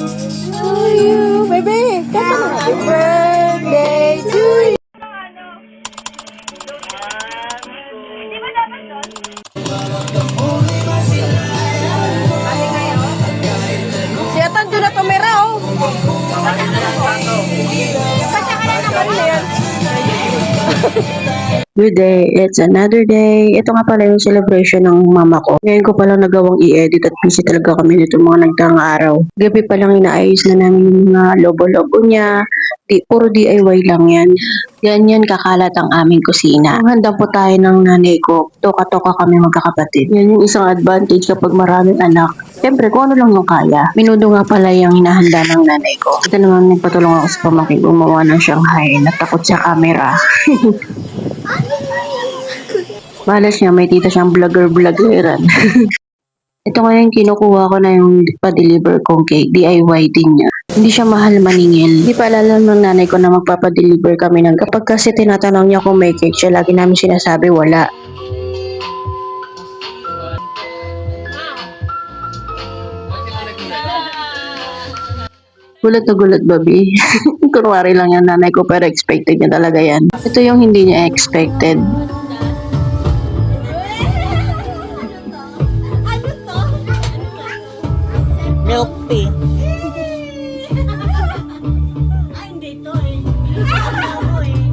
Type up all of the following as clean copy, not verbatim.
To you, baby. Happy birthday to you. Si Atan doon na tumira, oh. Good day, it's another day. Ito nga pala yung celebration ng mama ko. Ngayon ko palang nagawang i-edit at busy talaga kami nito mga nagdaang araw. Gabi pa lang inaayos na namin yung mga lobo-lobo niya. Puro DIY lang yan. Yan kakalat ang aming kusina. Handa po tayo ng nanay ko. Toka-toka kami magkakapatid. Yan yung isang advantage kapag maraming anak. Siyempre, kung ano lang yung kaya. Minudo nga pala yung hinahanda ng nanay ko. Ito naman nagpatulong ako sa pamangkin gumawa ng Shanghai. Natakot sa camera. Malas niya, may tita siyang vlogger-vloggeran. Ito ngayon, kinukuha ko na yung pa-deliver kong cake. DIY din niya. Hindi siya mahal maningil. Hindi pa alam ng nanay ko na magpapadeliver kami ng kapag kasi tinatanong niya kung may cake siya, lagi namin sinasabi wala. Gulat na gulat, babi. Kunwari lang yung nanay ko pero expected niya talaga yan. Ito yung hindi niya expected. Milk tea. Hindi to eh. Ako eh.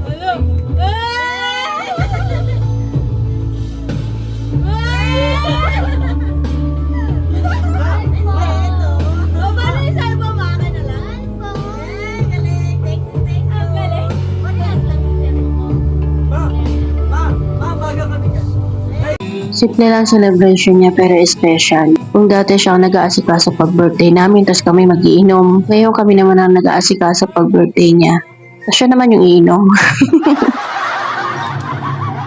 Hello. Simple lang celebration niya pero special. Kung dati siyang nag-aasikaso pag birthday namin, tapos kami magiinom. Ngayon kami naman ang nag-aasikaso pag birthday niya. Tapos siya naman yung iinom.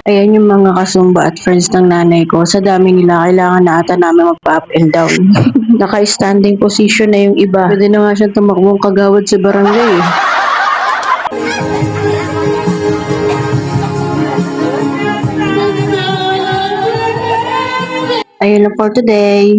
Ayan yung mga kasumba at friends ng nanay ko. Sa dami nila, kailangan na ata namin magpa-up and down. Naka-standing position na yung iba. Pwede na nga siyang tumakbong kagawad sa barangay. Ayun lang for today.